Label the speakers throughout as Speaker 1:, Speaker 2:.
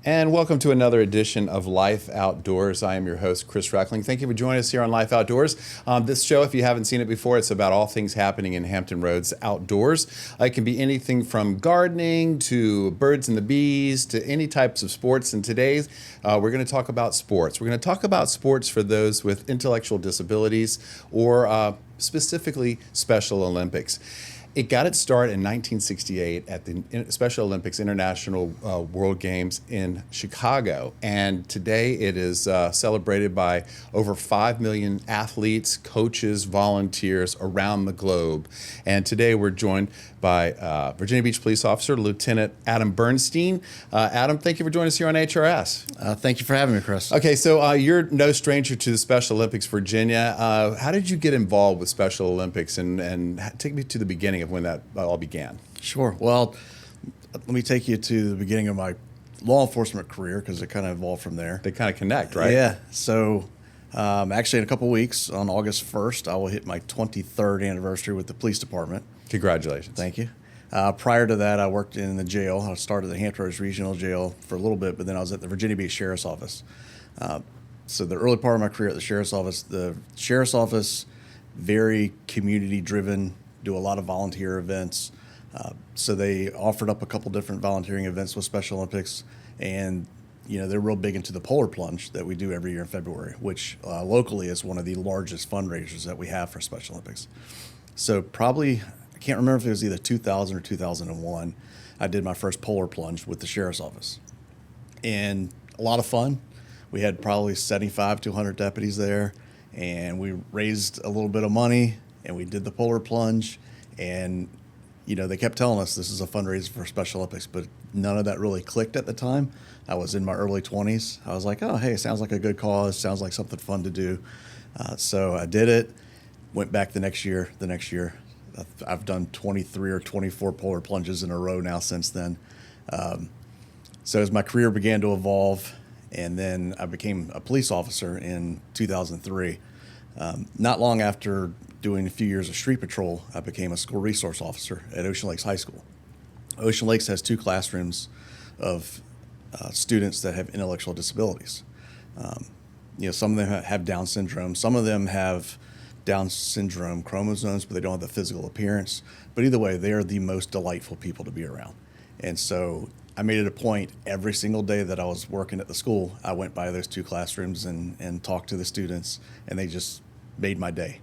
Speaker 1: And welcome to another edition of Life Outdoors. I am your host, Chris Reckling. Thank you for joining us here on Life Outdoors. This show, if you haven't seen it before, it's about all things happening in Hampton Roads outdoors. It can be anything from gardening to birds and the bees to any types of sports. And today, we're going to talk about sports. We're going to talk about sports for those with intellectual disabilities or specifically Special Olympics. It got its start in 1968 at the Special Olympics International World Games in Chicago. And today it is celebrated by over 5 million athletes, coaches, volunteers around the globe. And today we're joined by Virginia Beach Police Officer Lieutenant Adam Bernstein. Adam, thank you for joining us here on HRS.
Speaker 2: Thank you for having me, Chris.
Speaker 1: Okay, so you're no stranger to the Special Olympics, Virginia. How did you get involved with Special Olympics, and take me to the beginning of when that all began?
Speaker 2: Sure. Well, let me take you to the beginning of my law enforcement career because it kind of evolved from there.
Speaker 1: They kind of connect, right?
Speaker 2: Yeah. So actually in a couple of weeks, on August 1st, I will hit my 23rd anniversary with the police department.
Speaker 1: Congratulations.
Speaker 2: Thank you. Prior to that, I worked in the jail. I started at the Hampton Roads Regional Jail for a little bit, but then I was at the Virginia Beach Sheriff's Office. So the early part of my career at the Sheriff's Office, very community-driven, do a lot of volunteer events. So they offered up a couple different volunteering events with Special Olympics, and they're real big into the polar plunge that we do every year in February, which locally is one of the largest fundraisers that we have for Special Olympics. So probably, I can't remember if it was either 2000 or 2001, I did my first polar plunge with the Sheriff's Office. And a lot of fun. We had probably 75 to 100 deputies there, and we raised a little bit of money, and we did the polar plunge. And, they kept telling us this is a fundraiser for Special Olympics, but none of that really clicked at the time. I was in my early 20s. I was like, oh, hey, it sounds like a good cause. Sounds like something fun to do. So I did it. Went back the next year. I've done 23 or 24 polar plunges in a row now since then. So as my career began to evolve, and then I became a police officer in 2003. Not long after doing a few years of street patrol, I became a school resource officer at Ocean Lakes High School. Ocean Lakes has 2 classrooms of students that have intellectual disabilities. Some of them have Down syndrome. Some of them have Down syndrome chromosomes, but they don't have the physical appearance. But either way, they are the most delightful people to be around. And so I made it a point every single day that I was working at the school, I went by those 2 classrooms and talked to the students, and they just made my day.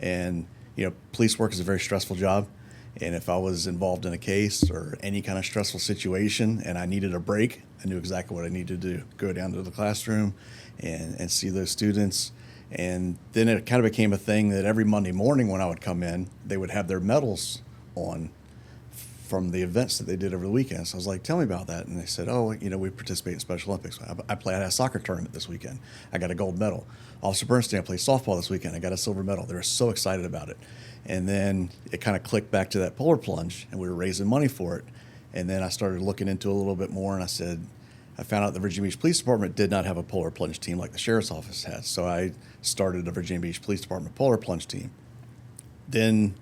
Speaker 2: And, police work is a very stressful job. And if I was involved in a case or any kind of stressful situation and I needed a break, I knew exactly what I needed to do. Go down to the classroom and see those students. And then it kind of became a thing that every Monday morning when I would come in, they would have their medals on from the events that they did over the weekend. So I was like, tell me about that. And they said, we participate in Special Olympics. I played at a soccer tournament this weekend. I got a gold medal. Officer Bernstein, I played softball this weekend. I got a silver medal. They were so excited about it. And then it kind of clicked back to that polar plunge, and we were raising money for it. And then I started looking into it a little bit more, and I found out the Virginia Beach Police Department did not have a polar plunge team like the Sheriff's Office has. So I started the Virginia Beach Police Department polar plunge team. Then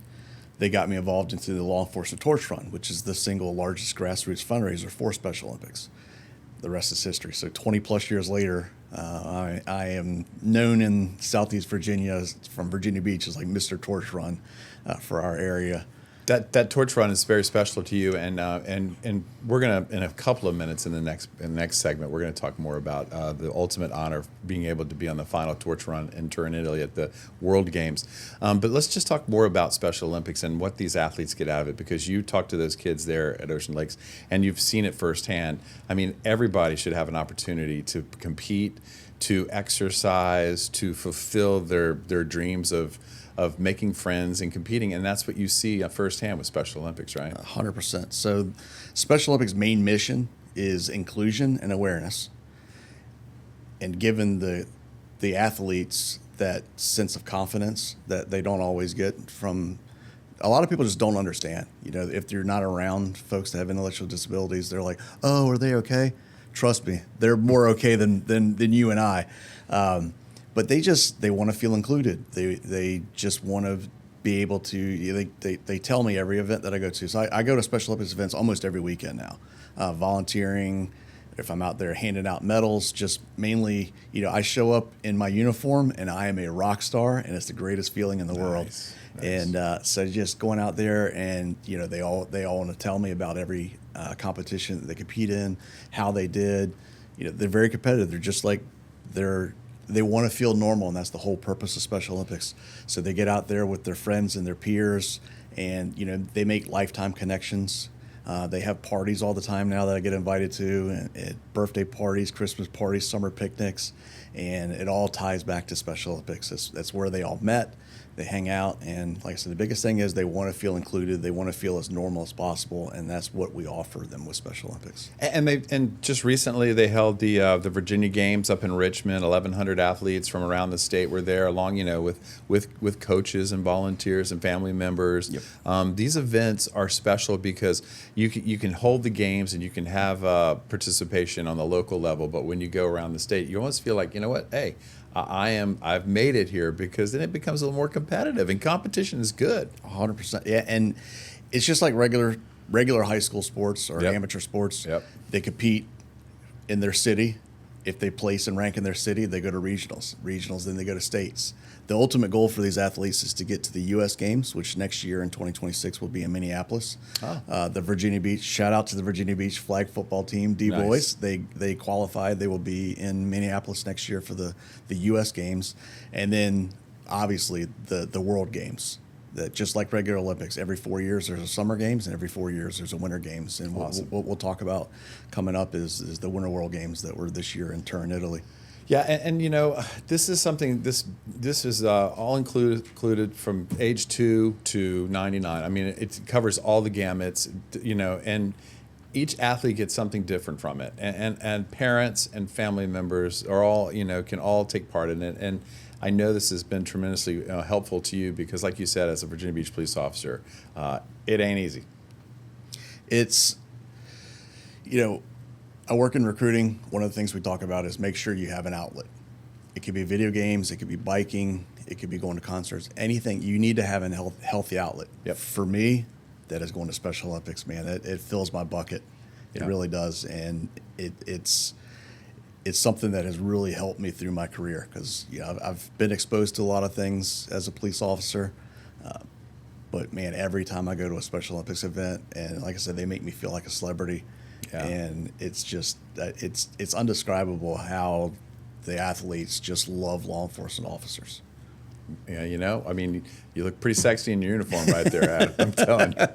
Speaker 2: they got me involved into the Law Enforcement Torch Run, which is the single largest grassroots fundraiser for Special Olympics. The rest is history. So 20 plus years later, I am known in Southeast Virginia from Virginia Beach as like Mr. Torch Run for our area.
Speaker 1: That torch run is very special to you, and we're gonna, in a couple of minutes in the next segment, we're gonna talk more about the ultimate honor of being able to be on the final torch run in Turin, Italy at the World Games. But let's just talk more about Special Olympics and what these athletes get out of it, because you talk to those kids there at Ocean Lakes and you've seen it firsthand. I mean, everybody should have an opportunity to compete, to exercise, to fulfill their dreams of making friends and competing, and that's what you see firsthand with Special Olympics, right?
Speaker 2: 100%. So Special Olympics' main mission is inclusion and awareness. And given the athletes that sense of confidence that they don't always get from, a lot of people just don't understand. If you're not around folks that have intellectual disabilities, they're like, oh, are they okay? Trust me, they're more okay than you and I. But they want to feel included. They just want to be able to. They tell me every event that I go to. So I go to Special Olympics events almost every weekend now, volunteering, if I'm out there handing out medals, just mainly, I show up in my uniform and I am a rock star, and it's the greatest feeling in the world.
Speaker 1: Nice.
Speaker 2: And so just going out there, and they all want to tell me about every competition that they compete in, how they did. They're very competitive. They're just like they want to feel normal, and that's the whole purpose of Special Olympics. So they get out there with their friends and their peers, and they make lifetime connections. They have parties all the time now that I get invited to, and birthday parties, Christmas parties, summer picnics, and it all ties back to Special Olympics. That's where they all met. They hang out, and like I said, the biggest thing is they want to feel included. They want to feel as normal as possible, and that's what we offer them with Special Olympics.
Speaker 1: And just recently they held the Virginia Games up in Richmond. 1,100 athletes from around the state were there, along with coaches and volunteers and family members.
Speaker 2: Yep.
Speaker 1: These events are special because you can hold the games and you can have participation on the local level, but when you go around the state, you almost feel like, you know what, hey, I've made it here, because then it becomes a little more competitive, and competition is good.
Speaker 2: 100%. Yeah, and it's just like regular high school sports or
Speaker 1: Yep.
Speaker 2: amateur sports.
Speaker 1: Yep.
Speaker 2: They compete in their city. If they place and rank in their city, they go to regionals. Regionals, then they go to states. The ultimate goal for these athletes is to get to the U.S. Games, which next year in 2026 will be in Minneapolis.
Speaker 1: Oh.
Speaker 2: The Virginia Beach, shout out to the Virginia Beach flag football team, D-Boys.
Speaker 1: Nice.
Speaker 2: They qualified. They will be in Minneapolis next year for the U.S. Games. And then, obviously, the World Games. That just like regular Olympics, every 4 years there's a Summer Games, and every 4 years there's a Winter Games. And
Speaker 1: Awesome.
Speaker 2: what we'll talk about coming up is the Winter World Games that were this year in Turin, Italy.
Speaker 1: Yeah, and this is something. This is all included from age 2 to 99. I mean, it covers all the gamuts. And each athlete gets something different from it, and parents and family members are all can all take part in it. And I know this has been tremendously helpful to you, because, like you said, as a Virginia Beach police officer, it ain't easy.
Speaker 2: It's, I work in recruiting. One of the things we talk about is make sure you have an outlet. It could be video games, it could be biking, it could be going to concerts, anything. You need to have a healthy outlet.
Speaker 1: Yep.
Speaker 2: For me, that is going to Special Olympics, man. It fills my bucket. It
Speaker 1: Yeah.
Speaker 2: really does. And it's something that has really helped me through my career, because I've been exposed to a lot of things as a police officer. But man, every time I go to a Special Olympics event, and like I said, they make me feel like a celebrity.
Speaker 1: Yeah.
Speaker 2: And it's just it's undescribable how the athletes just love law enforcement officers.
Speaker 1: Yeah, I mean, you look pretty sexy in your uniform right there, Adam. I'm telling you.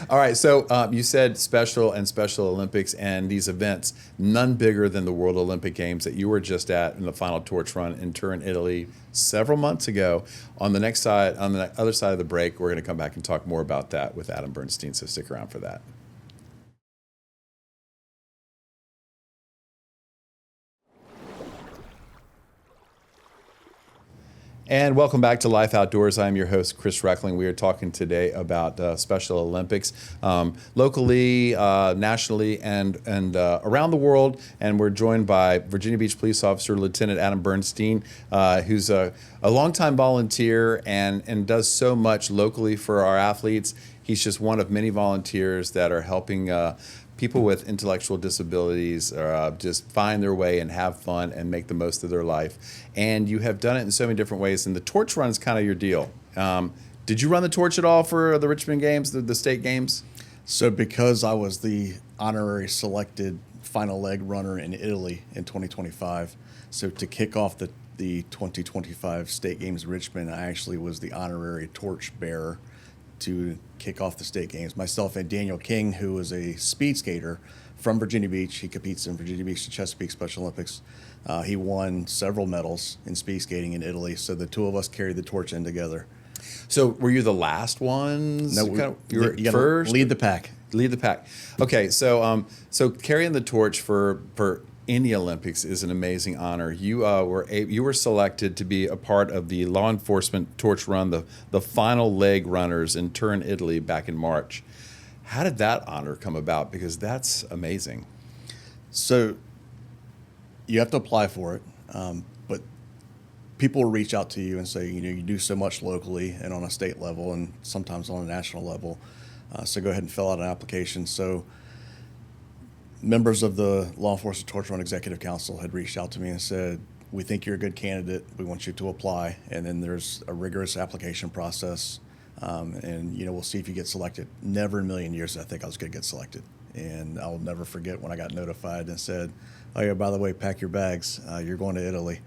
Speaker 1: All right, so you said Special Olympics and these events, none bigger than the World Olympic Games that you were just at in the final torch run in Turin, Italy, several months ago. On the other side of the break, we're going to come back and talk more about that with Adam Bernstein, so stick around for that. And welcome back to Life Outdoors. I'm your host, Chris Reckling. We are talking today about Special Olympics, locally, nationally, and around the world. And we're joined by Virginia Beach Police Officer Lieutenant Adam Bernstein, who's a longtime volunteer and does so much locally for our athletes. He's just one of many volunteers that are helping people with intellectual disabilities just find their way and have fun and make the most of their life. And you have done it in so many different ways. And the torch run is kind of your deal. Did you run the torch at all for the Richmond Games, the state games?
Speaker 2: So because I was the honorary selected final leg runner in Italy in 2025, so to kick off the 2025 state games in Richmond, I actually was the honorary torch bearer to kick off the state games. Myself and Daniel King, who is a speed skater from Virginia Beach. He competes in Virginia Beach and Chesapeake Special Olympics. He won several medals in speed skating in Italy, so the two of us carried the torch in together.
Speaker 1: So were you the last ones?
Speaker 2: No,
Speaker 1: you were
Speaker 2: you gotta
Speaker 1: first?
Speaker 2: lead the pack.
Speaker 1: Lead the pack. Okay, so carrying the torch for in the Olympics is an amazing honor. You were selected to be a part of the law enforcement torch run, the final leg runners in Turin, Italy, back in March. How did that honor come about? Because that's amazing.
Speaker 2: So you have to apply for it, but people will reach out to you and say, you do so much locally and on a state level and sometimes on a national level, so go ahead and fill out an application. So members of the Law Enforcement Torch Run Executive Council had reached out to me and said, we think you're a good candidate. We want you to apply. And then there's a rigorous application process. And, we'll see if you get selected. Never in a million years did I think I was going to get selected. And I'll never forget when I got notified and said, oh, yeah, by the way, pack your bags. You're going to Italy.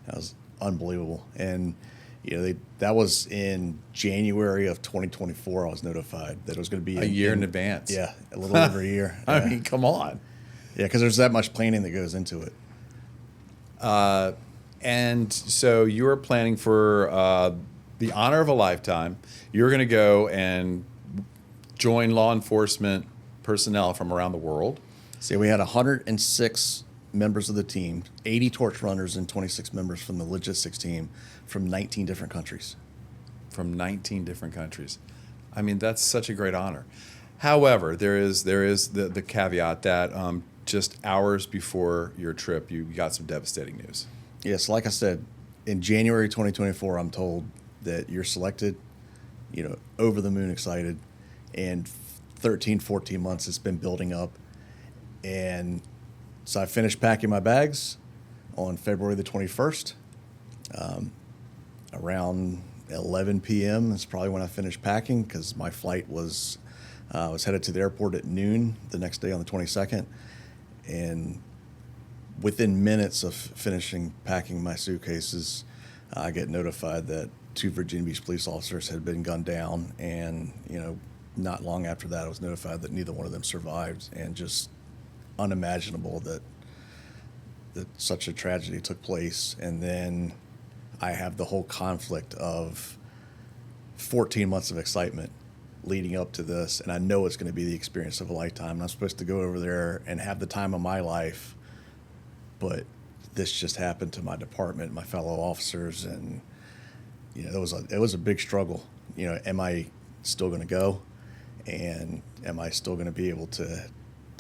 Speaker 2: That was unbelievable. And, that was in January of 2024. I was notified that it was going to be
Speaker 1: a year in advance.
Speaker 2: Yeah, a little over a year.
Speaker 1: I mean, come on.
Speaker 2: Yeah, because there's that much planning that goes into it.
Speaker 1: And so you were planning for the honor of a lifetime. You're going to go and join law enforcement personnel from around the world.
Speaker 2: So we had 106 members of the team, 80 torch runners and 26 members from the logistics team from 19 different countries.
Speaker 1: From 19 different countries. I mean, that's such a great honor. However, there is the caveat that just hours before your trip, you got some devastating news.
Speaker 2: Yes, like I said, in January 2024, I'm told that you're selected, over the moon excited, and 13, 14 months it's been building up. And so I finished packing my bags on February the 21st. Around 11 p.m. is probably when I finished packing because my flight was headed to the airport at noon the next day on the 22nd. And within minutes of finishing packing my suitcases, I get notified that 2 Virginia Beach police officers had been gunned down. And, not long after that, I was notified that neither one of them survived, and just unimaginable that such a tragedy took place. And then I have the whole conflict of 14 months of excitement leading up to this, and I know it's going to be the experience of a lifetime. And I'm supposed to go over there and have the time of my life, but this just happened to my department, my fellow officers, and it was a big struggle. Am I still going to go, and am I still going to be able to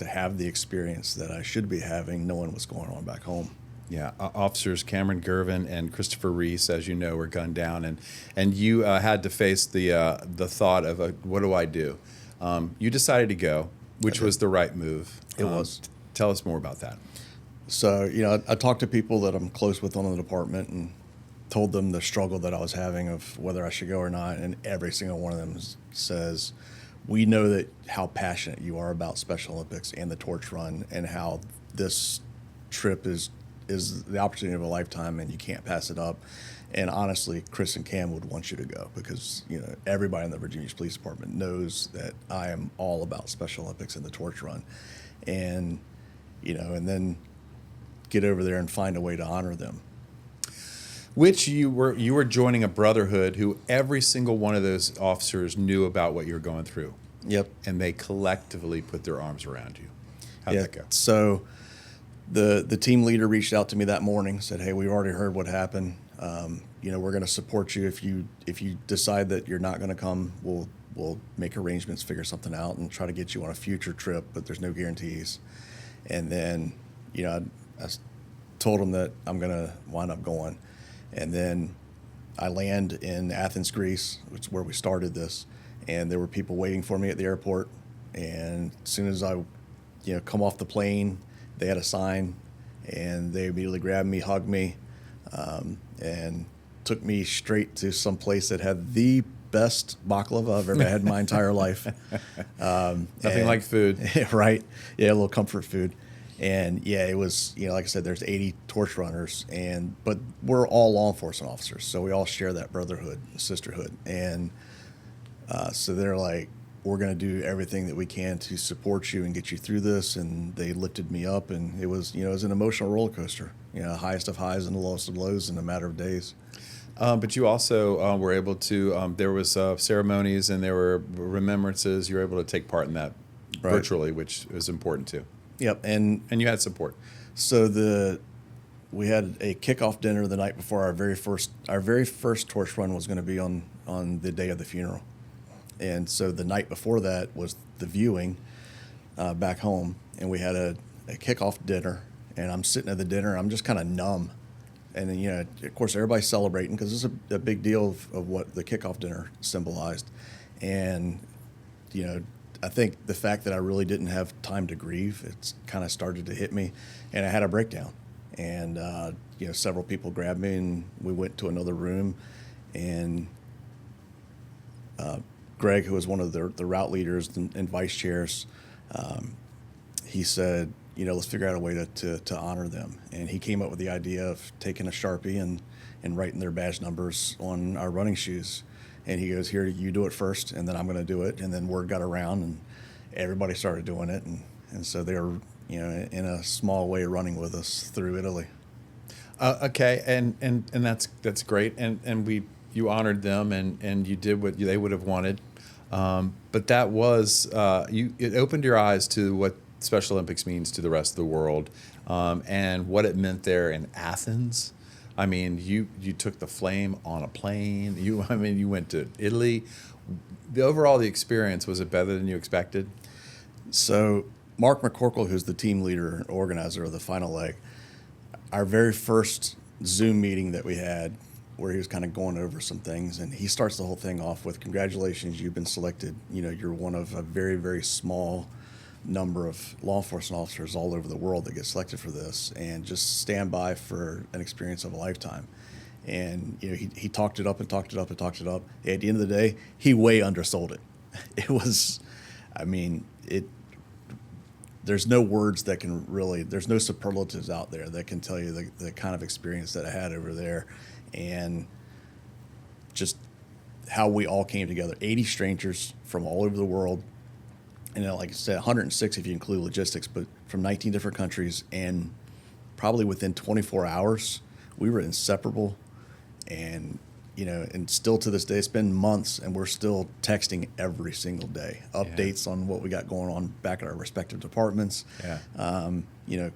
Speaker 2: have the experience that I should be having, knowing what's going on back home?
Speaker 1: Yeah, officers Cameron Gervin and Christopher Reese, as you know, were gunned down, and you had to face the thought of what do I do? You decided to go, which was the right move.
Speaker 2: It was.
Speaker 1: Tell us more about that.
Speaker 2: So I talked to people that I'm close with on the department and told them the struggle that I was having of whether I should go or not, and every single one of them says, we know that how passionate you are about Special Olympics and the torch run, and how this trip is the opportunity of a lifetime, and you can't pass it up. And honestly, Chris and Cam would want you to go because everybody in the Virginia Beach Police Department knows that I am all about Special Olympics and the torch run, and and then get over there and find a way to honor them.
Speaker 1: Which you were joining a brotherhood who every single one of those officers knew about what you were going through.
Speaker 2: Yep.
Speaker 1: And they collectively put their arms around you. How'd that go?
Speaker 2: So the team leader reached out to me that morning, said, hey, we've already heard what happened. We're going to support you. If you decide that you're not going to come, we'll make arrangements, figure something out, and try to get you on a future trip, but there's no guarantees. And then, I told them that I'm going to wind up going. And then I land in Athens, Greece, which is where we started this, and there were people waiting for me at the airport. And as soon as I, come off the plane, they had a sign, and they immediately grabbed me, hugged me, and took me straight to some place that had the best baklava I've ever had in my entire life.
Speaker 1: Nothing like food.
Speaker 2: Right. Yeah, a little comfort food. And yeah, it was, like I said, there's 80 torch runners, but we're all law enforcement officers, so we all share that brotherhood, sisterhood. And so they're like, we're going to do everything that we can to support you and get you through this. And they lifted me up, and it was, it was an emotional roller coaster, highest of highs and the lowest of lows in a matter of days.
Speaker 1: But you also were able to, there was ceremonies and there were remembrances. You were able to take part in that virtually, which is important too.
Speaker 2: Yep, and
Speaker 1: you had support.
Speaker 2: So we had a kickoff dinner the night before our very first torch run was going to be on the day of the funeral, and so the night before that was the viewing back home, and we had a kickoff dinner, and I'm sitting at the dinner, I'm just kind of numb, and then of course everybody's celebrating because it's a big deal of what the kickoff dinner symbolized, and I think the fact that I really didn't have time to grieve, it's kind of started to hit me, and I had a breakdown. And several people grabbed me, and we went to another room, and Greg, who was one of the route leaders and vice chairs, he said, let's figure out a way to honor them. And he came up with the idea of taking a Sharpie and writing their badge numbers on our running shoes. And he goes, here, you do it first, and then I'm going to do it. And then word got around, and everybody started doing it. And so they were, in a small way running with us through Italy.
Speaker 1: Okay, and that's great. And you honored them, and you did what they would have wanted. But that was, it opened your eyes to what Special Olympics means to the rest of the world, and what it meant there in Athens. I mean, you took the flame on a plane. You went to Italy. The experience, was it better than you expected?
Speaker 2: So Mark McCorkle, who's the team leader and organizer of the final leg, our very first Zoom meeting that we had, where he was kind of going over some things, and he starts the whole thing off with, congratulations, you've been selected. You're one of a very, very small number of law enforcement officers all over the world that get selected for this, and just stand by for an experience of a lifetime. And he talked it up and talked it up and talked it up. At the end of the day, he way undersold it. It was, there's no words that can really, there's no superlatives out there that can tell you the kind of experience that I had over there, and just how we all came together. 80 strangers from all over the world. And like I said, 106 if you include logistics, but from 19 different countries. And probably within 24 hours, we were inseparable. And, and still to this day, it's been months, and we're still texting every single day. Updates on what we got going on back at our respective departments. Yeah.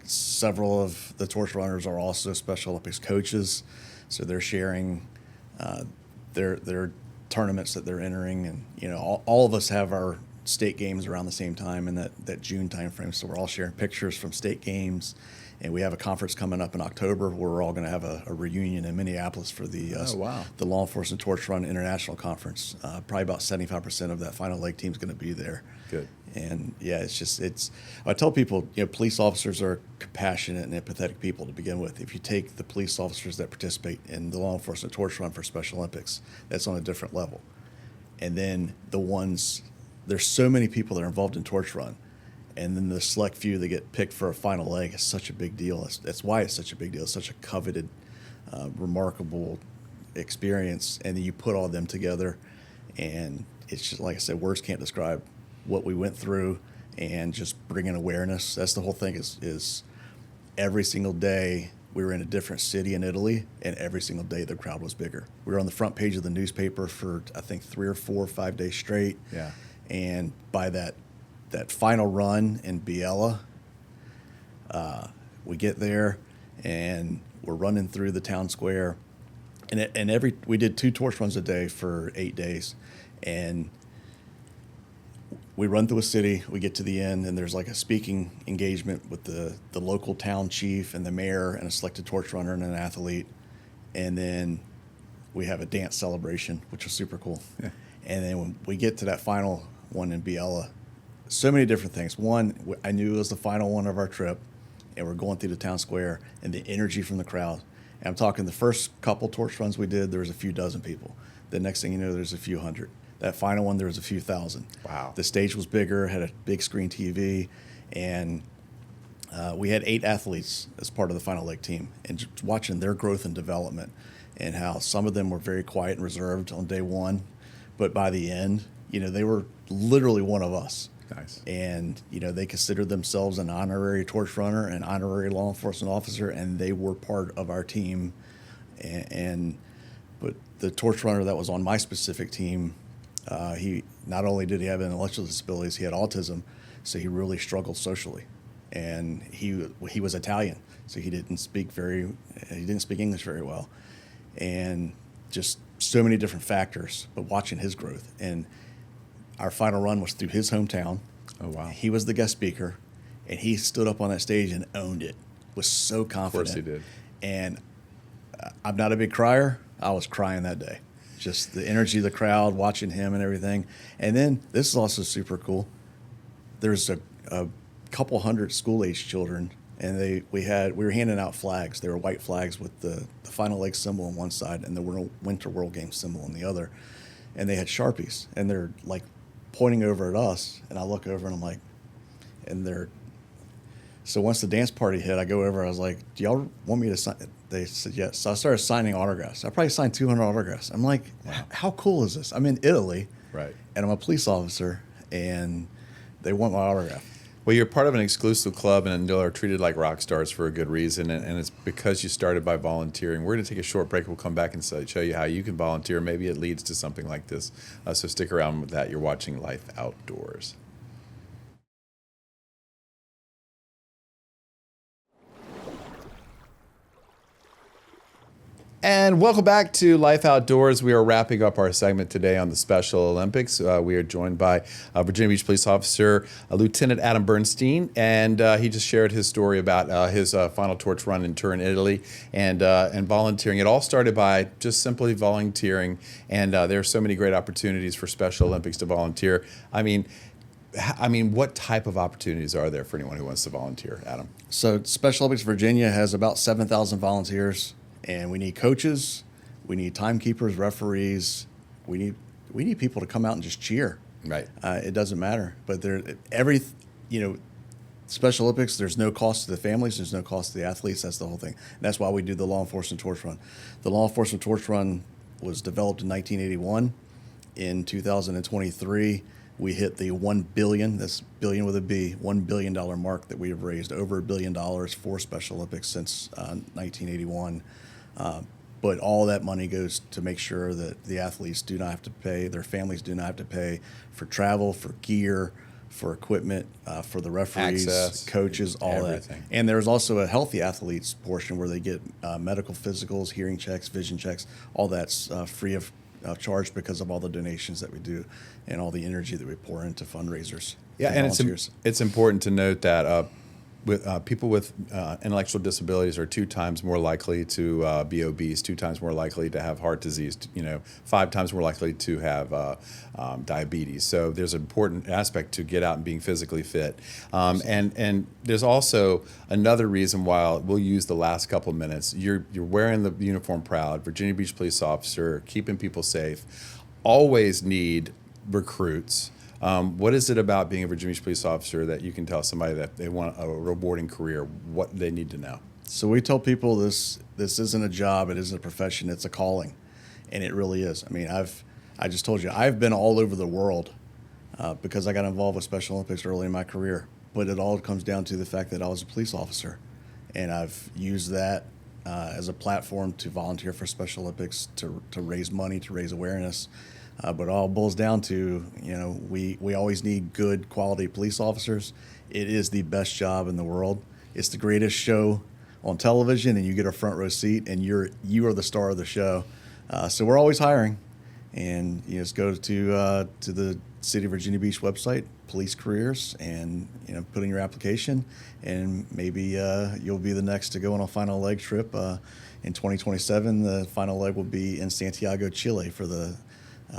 Speaker 2: Several of the torch runners are also Special Olympics coaches. So they're sharing their tournaments that they're entering. And, all of us have our state games around the same time in that June timeframe. So we're all sharing pictures from state games, and we have a conference coming up in October where we're all going to have a reunion in Minneapolis for the Law Enforcement Torch Run International Conference. Probably about 75% of that final leg team is going to be there.
Speaker 1: Good.
Speaker 2: And yeah, I tell people, police officers are compassionate and empathetic people to begin with. If you take the police officers that participate in the Law Enforcement Torch Run for Special Olympics, that's on a different level. And then there's so many people that are involved in torch run, and then the select few that get picked for a final leg is such a big deal. That's why it's such a big deal. It's such a coveted, remarkable experience. And then you put all of them together, and it's just, like I said, words can't describe what we went through, and just bringing awareness. That's the whole thing is every single day we were in a different city in Italy, and every single day the crowd was bigger. We were on the front page of the newspaper for, I think, 3 or 4 or 5 days straight.
Speaker 1: Yeah.
Speaker 2: And by that final run in Biella, we get there, and we're running through the town square, and we did 2 torch runs a day for 8 days, and we run through a city. We get to the end, and there's like a speaking engagement with the local town chief and the mayor and a selected torch runner and an athlete, and then we have a dance celebration, which was super cool. Yeah. And then when we get to that final one in Biella, so many different things. One, I knew it was the final one of our trip, and we're going through the town square, and the energy from the crowd. And I'm talking the first couple torch runs we did, there was a few dozen people. The next thing you know, there's a few hundred. That final one, there was a few thousand.
Speaker 1: Wow. The
Speaker 2: stage was bigger, had a big screen TV, and we had 8 athletes as part of the final leg team, and just watching their growth and development, and how some of them were very quiet and reserved on day one, but by the end, they were literally one of us.
Speaker 1: Nice.
Speaker 2: And, they considered themselves an honorary torch runner, an honorary law enforcement officer, and they were part of our team. But the torch runner that was on my specific team, he not only did he have intellectual disabilities, he had autism, so he really struggled socially. And he was Italian, so he didn't speak English very well. And just so many different factors, but watching his growth. And our final run was through his hometown.
Speaker 1: Oh, wow.
Speaker 2: He was the guest speaker, and he stood up on that stage and owned it. Was so confident.
Speaker 1: Of course he did.
Speaker 2: And I'm not a big crier. I was crying that day. Just the energy of the crowd, watching him and everything. And then this is also super cool. there's a couple hundred school-age children, and we were handing out flags. They were white flags with the Final Lake symbol on one side and the Winter World Games symbol on the other. And they had Sharpies, and they're like pointing over at us, and I look over and I'm like, so once the dance party hit, I go over, I was like, do y'all want me to sign? They said yes. So I started signing autographs. I probably signed 200 autographs. I'm like, wow, how cool is this? I'm in Italy,
Speaker 1: right?
Speaker 2: And I'm a police officer, and they want my autograph.
Speaker 1: Well, you're part of an exclusive club, and you are treated like rock stars for a good reason, and it's because you started by volunteering. We're going to take a short break. We'll come back and show you how you can volunteer. Maybe it leads to something like this. So stick around with that. You're watching Life Outdoors. And welcome back to Life Outdoors. We are wrapping up our segment today on the Special Olympics. We are joined by Virginia Beach Police Officer Lieutenant Adam Bernstein, and he just shared his story about his final torch run in Turin, Italy, and volunteering. It all started by just simply volunteering, and there are so many great opportunities for Special Olympics to volunteer. I mean, what type of opportunities are there for anyone who wants to volunteer, Adam?
Speaker 2: So Special Olympics Virginia has about 7,000 volunteers. And we need coaches, we need timekeepers, referees. We need people to come out and just cheer.
Speaker 1: Right.
Speaker 2: It doesn't matter. But Special Olympics, there's no cost to the families, there's no cost to the athletes. That's the whole thing. And that's why we do the Law Enforcement Torch Run. The Law Enforcement Torch Run was developed in 1981. In 2023, we hit the $1 billion, that's billion with a B, $1 billion mark that we have raised over $1 billion for Special Olympics since 1981. But all that money goes to make sure that the athletes do not have to pay, their families do not have to pay for travel, for gear, for equipment, for the referees,
Speaker 1: access,
Speaker 2: coaches, all
Speaker 1: everything.
Speaker 2: that. And there's also a healthy athletes portion where they get medical physicals, hearing checks, vision checks, all that's free of charge because of all the donations that we do and all the energy that we pour into fundraisers.
Speaker 1: Yeah, and it's important to note that people with intellectual disabilities are 2 times more likely to be obese, 2 times more likely to have heart disease, 5 times more likely to have diabetes. So there's an important aspect to get out and being physically fit. And there's also another reason why we'll use the last couple of minutes. You're wearing the uniform proud, Virginia Beach police officer, keeping people safe. Always need recruits. What is it about being a Virginia Beach police officer that you can tell somebody that they want a rewarding career, what they need to know?
Speaker 2: So we tell people this isn't a job, it isn't a profession, it's a calling, and it really is. I mean, I just told you, I've been all over the world because I got involved with Special Olympics early in my career, but it all comes down to the fact that I was a police officer, and I've used that as a platform to volunteer for Special Olympics, to raise money, to raise awareness. But it all boils down to, we always need good quality police officers. It is the best job in the world. It's the greatest show on television, and you get a front row seat, and you are the star of the show. So we're always hiring, and just go to the City of Virginia Beach website, police careers, and put in your application, and maybe you'll be the next to go on a final leg trip. In 2027, the final leg will be in Santiago, Chile, for the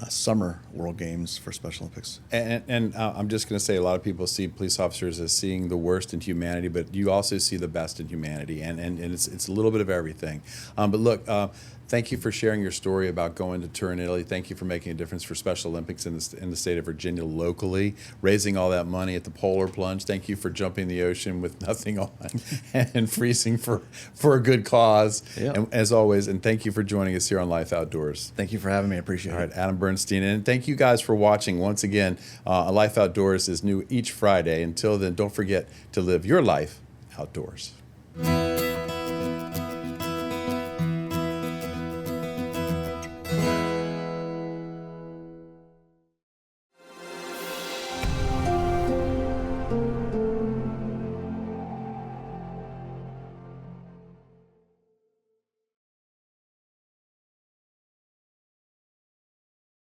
Speaker 2: Summer World Games for Special Olympics.
Speaker 1: And I'm just going to say, a lot of people see police officers as seeing the worst in humanity, but you also see the best in humanity, and it's a little bit of everything. But look, thank you for sharing your story about going to Turin, Italy. Thank you for making a difference for Special Olympics in the state of Virginia locally, raising all that money at the polar plunge. Thank you for jumping the ocean with nothing on and freezing for a good cause.
Speaker 2: Yep.
Speaker 1: And as always, and thank you for joining us here on Life Outdoors.
Speaker 2: Thank you for having me. I appreciate it.
Speaker 1: All right, Adam Bernstein. And thank you guys for watching. Once again, Life Outdoors is new each Friday. Until then, don't forget to live your life outdoors.